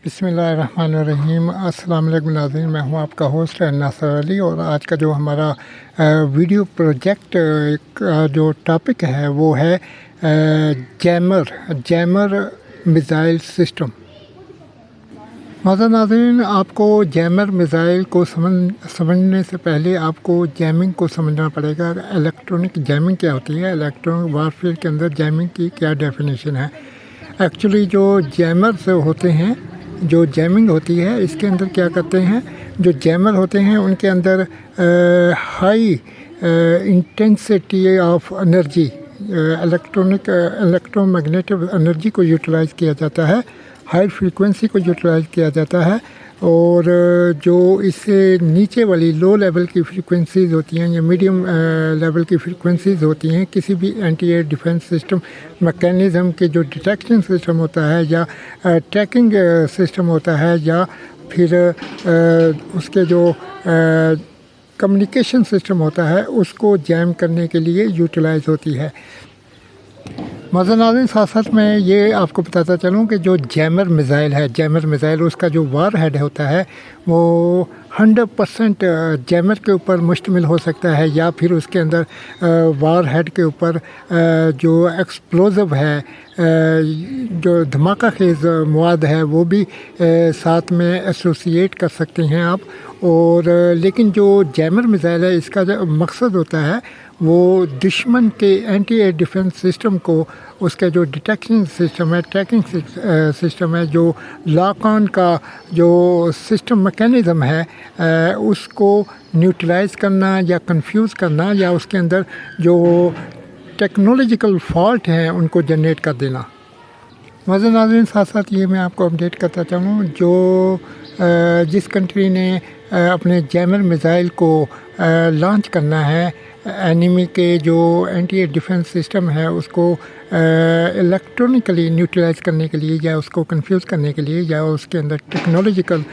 बिस्मिल्लाहिर्रहमानिर्रहीम। अस्सलाम वालेकुम नाज़रीन, मैं हूं आपका होस्ट नासर अली। और आज का जो हमारा वीडियो प्रोजेक्ट का जो टॉपिक है वो है जैमर मिज़ाइल सिस्टम। नाज़रीन, आपको जैमर मिज़ाइल को समझने से पहले आपको जैमिंग को समझना पड़ेगा। इलेक्ट्रॉनिक जैमिंग क्या होती है, इलेक्ट्रॉनिक वारफेयर के अंदर जैमिंग की क्या डेफिनेशन है। एक्चुअली जो जैमर्स होते हैं, जो जैमिंग होती है, इसके अंदर क्या करते हैं, जो जैमर होते हैं उनके अंदर high intensity of energy, electromagnetic energy को यूटिलाइज़ किया जाता है, हाई फ्रीक्वेंसी को यूटिलाइज़ किया जाता है। और जो इससे नीचे वाली लो लेवल की फ्रीक्वेंसीज़ होती हैं या मीडियम लेवल की फ्रीक्वेंसीज़ होती हैं, किसी भी anti air defence system mechanism के जो डिटेक्शन सिस्टम होता है या ट्रैकिंग सिस्टम होता है या फिर उसके जो कम्युनिकेशन सिस्टम होता है उसको जैम करने के लिए यूटिलाइज़ होती है। नाज़रीन, साथ साथ मैं ये आपको बताता चलूँ कि जो जैमर मिज़ाइल है, जैमर मिज़ाइल उसका जो वार हेड होता है वो 100% जैमर के ऊपर मुश्तमिल हो सकता है, या फिर उसके अंदर वार हेड के ऊपर जो एक्सप्लोजिव है, जो धमाका खेज़ मवाद है वो भी साथ में एसोसिएट कर सकते हैं आप। और लेकिन जो जैमर मिज़ाइल है इसका जो मकसद होता है वो दुश्मन के एंटी एयर डिफेंस सिस्टम को, उसका जो डिटेक्शन सिस्टम है, ट्रैकिंग सिस्टम है, जो लॉक ऑन का जो सिस्टम मैकेनिज़्म है उसको न्यूट्रलाइज़ करना या कंफ्यूज करना, या उसके अंदर जो टेक्नोलॉजिकल फॉल्ट हैं उनको जनरेट कर देना। नाज़रीन, साथ साथ ये मैं आपको अपडेट करता चाहूँ, जो जिस कंट्री ने अपने जैमर मिज़ाइल को लॉन्च करना है, एनिमी के जो एंटी एयर डिफेंस सिस्टम है उसको इलेक्ट्रॉनिकली न्यूट्रलाइज़ करने के लिए या उसको कंफ्यूज करने के लिए या उसके अंदर टेक्नोलॉजिकल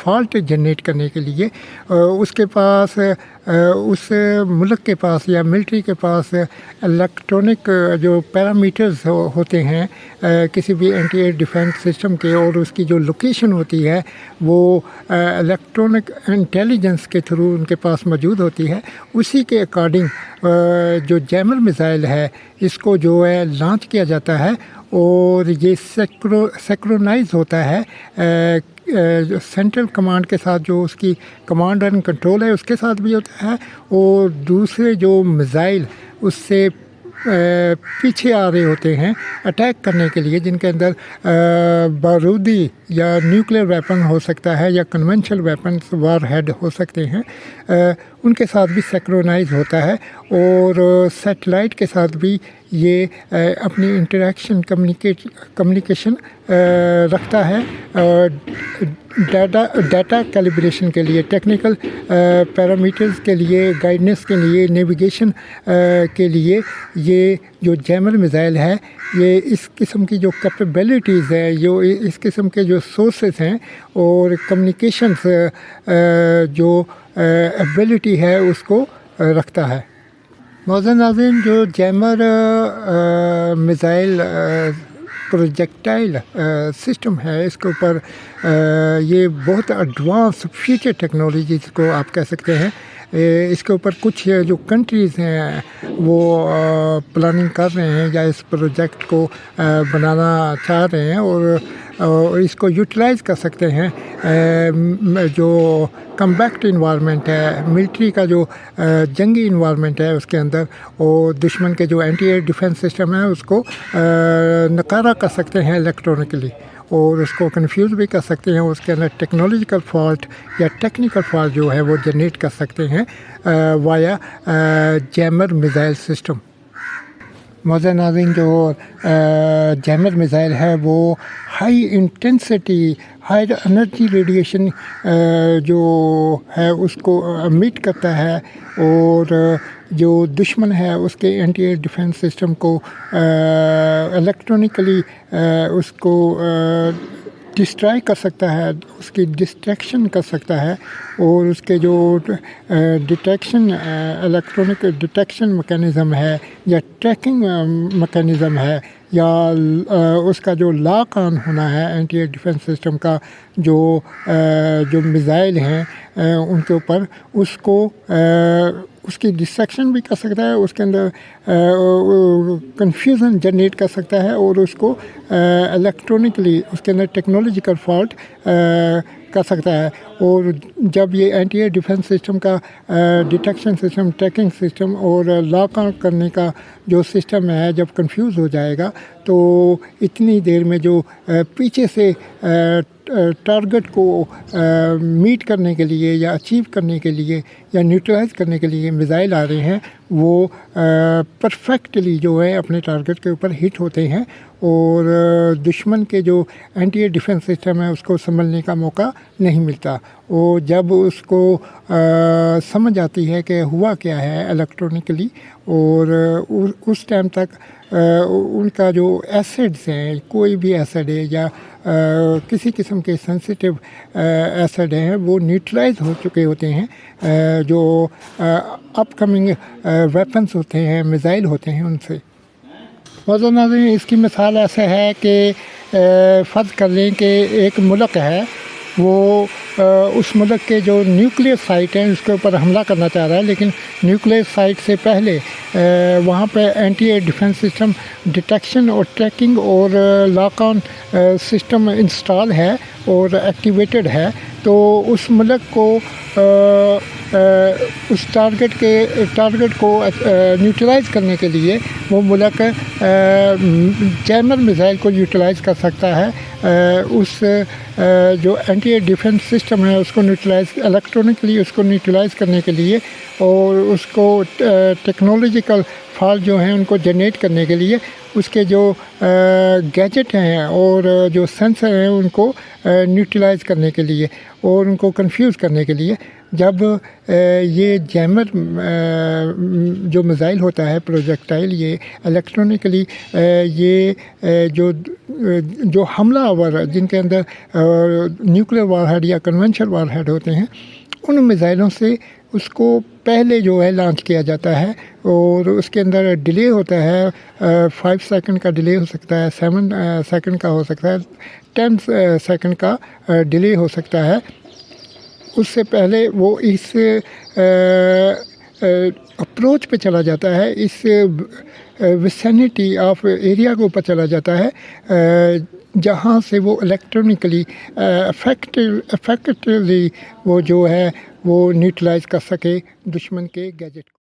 फॉल्ट जनरेट करने के लिए उसके पास उस मुल्क के पास या मिलिट्री के पास इलेक्ट्रॉनिक जो पैरामीटर्स होते हैं किसी भी एंटी एयर डिफेंस सिस्टम के, और उसकी जो लोकेशन होती है वो इलेक्ट्रॉनिक इंटेलिजेंस के थ्रू उनके पास मौजूद होती है। उसी के अकॉर्डिंग जो जैमर मिज़ाइल है इसको जो है लॉन्च किया जाता है, और ये सिंक्रोनाइज होता है सेंट्रल कमांड के साथ, जो उसकी कमांड एंड कंट्रोल है उसके साथ भी होता है, और दूसरे जो मिज़ाइल उससे पीछे आ रहे होते हैं अटैक करने के लिए, जिनके अंदर बारूदी या न्यूक्लियर वेपन हो सकता है या कन्वेंशनल वेपन्स वार हेड हो सकते हैं, उनके साथ भी सिंक्रोनाइज होता है। और सैटेलाइट के साथ भी ये अपनी इंटरेक्शन कम्युनिकेशन रखता है। डाटा कैलिब्रेशन के लिए, टेक्निकल पैरामीटर्स के लिए, गाइडेंस के लिए, नेविगेशन के लिए ये जो जैमर मिज़ाइल है, ये इस किस्म की जो कैपेबिलिटीज़ है, जो इस किस्म के जो सोर्सेस हैं और कम्युनिकेशंस जो एबिलिटी है उसको रखता है। नाज़रीन, जो जैमर मिज़ाइल प्रोजेक्टाइल सिस्टम है इसके ऊपर ये बहुत एडवांस फ्यूचर टेक्नोलॉजीज़ को आप कह सकते हैं। इसके ऊपर कुछ जो कंट्रीज़ हैं वो प्लानिंग कर रहे हैं या इस प्रोजेक्ट को बनाना चाह रहे हैं और इसको यूटिलाइज़ कर सकते हैं। जो कम्बैक्ट इन्वायरमेंट है, मिलिट्री का जो जंगी इन्वायरमेंट है उसके अंदर, और दुश्मन के जो एंटी एयर डिफेंस सिस्टम है उसको नकारा कर सकते हैं इलेक्ट्रॉनिकली, और उसको कंफ्यूज भी कर सकते हैं। उसके अंदर टेक्नोलॉजिकल फॉल्ट या टेक्निकल फॉल्ट जो है वो जनरेट कर सकते हैं वाया जैमर मिज़ाइल सिस्टम। नाज़रीन, जो जैमर मिज़ाइल है वो high intensity, high energy radiation जो है उसको एमिट करता है, और जो दुश्मन है उसके एंटी एयर डिफेंस सिस्टम को इलेक्ट्रॉनिकली उसको ڈسٹرائی کر سکتا ہے، اس کی ڈسٹریکشن کر سکتا ہے، اور اس کے جو ڈیٹیکشن الیکٹرانک ڈیٹیکشن میکینزم ہے یا ٹریکنگ میکینزم ہے، یا اس کا جو لاک آن ہونا ہے اینٹی ایئر ڈیفنس سسٹم کا، جو میزائل ہیں ان کے اوپر، اس کو اس کی ڈسٹریکشن بھی کر سکتا ہے، اس کے اندر کنفیوژن جنریٹ کر سکتا ہے، اور اس کو الیکٹرانکلی اس کے اندر ٹیکنالوجیکل فالٹ کر سکتا ہے۔ اور جب یہ اینٹی ایئر ڈیفنس سسٹم کا ڈیٹیکشن سسٹم، ٹریکنگ سسٹم اور لاک آن کرنے کا جو سسٹم ہے جب کنفیوز ہو جائے گا، تو اتنی دیر میں جو پیچھے سے ٹارگٹ کو میٹ کرنے کے لیے یا اچیو کرنے کے لیے یا نیوٹرلائز کرنے کے لیے میزائل آ رہے ہیں، وہ پرفیکٹلی جو ہے اپنے ٹارگٹ کے اوپر ہٹ ہوتے ہیں، اور دشمن کے جو اینٹی ایئر ڈیفنس سسٹم ہے اس کو سنبھلنے کا موقع نہیں ملتا۔ اور جب اس کو سمجھ آتی ہے کہ ہوا کیا ہے الیکٹرانکلی، اور اس ٹائم تک ان کا جو ایسڈز ہیں، کوئی بھی ایسڈ ہے یا کسی قسم کے سینسیٹیو ایسڈ ہیں، وہ نیوٹرلائز ہو چکے ہوتے ہیں، جو اپ کمنگ ویپنس ہوتے ہیں، میزائل ہوتے ہیں ان سے۔ موضوع ناظرین، اس کی مثال ایسے ہے کہ فرض کر لیں کہ ایک ملک ہے، وہ اس ملک کے جو نیوکلیئر سائٹ ہیں اس کے اوپر حملہ کرنا چاہ رہا ہے، لیکن نیوکلیئر سائٹ سے پہلے وہاں پہ anti air defence system detection اور ٹریکنگ اور لاک آن سسٹم انسٹال ہے اور ایکٹیویٹڈ ہے، تو اس ملک کو اس ٹارگٹ کو نیوٹرلائز کرنے کے لیے وہ ملک جیمر میزائل کو یوٹیلائز کر سکتا ہے، اس جو اینٹی ایئر ڈیفنس سسٹم ہے اس کو نیوٹرلائز الیکٹرانکلی اس کو نیوٹرلائز کرنے کے لیے، اور اس کو ٹیکنالوجیکل فالٹ جو ہیں ان کو جنریٹ کرنے کے لیے، اس کے جو گیجٹ ہیں اور جو سینسر ہیں ان کو نیوٹرلائز کرنے کے لیے اور ان کو کنفیوز کرنے کے لیے۔ جب یہ جیمر جو میزائل ہوتا ہے پروجیکٹائل، یہ الیکٹرانکلی یہ جو حملہ آور جن کے اندر نیوکلیئر وار ہیڈ یا کنونشنل وار ہیڈ ہوتے ہیں، ان میزائلوں سے اس کو پہلے جو ہے لانچ کیا جاتا ہے، اور اس کے اندر ڈیلے ہوتا ہے، 5 سیکنڈ کا ڈیلے ہو سکتا ہے، 7 سیکنڈ کا ہو سکتا ہے، 10 سیکنڈ کا ڈیلے ہو سکتا ہے۔ اس سے پہلے وہ اس اپروچ پہ چلا جاتا ہے، اس وسینٹی آف ایریا کے اوپر چلا جاتا ہے جہاں سے وہ الیکٹرانکلی افیکٹولی وہ جو ہے وہ نیوٹرلائز کر سکے دشمن کے گیجٹ کو۔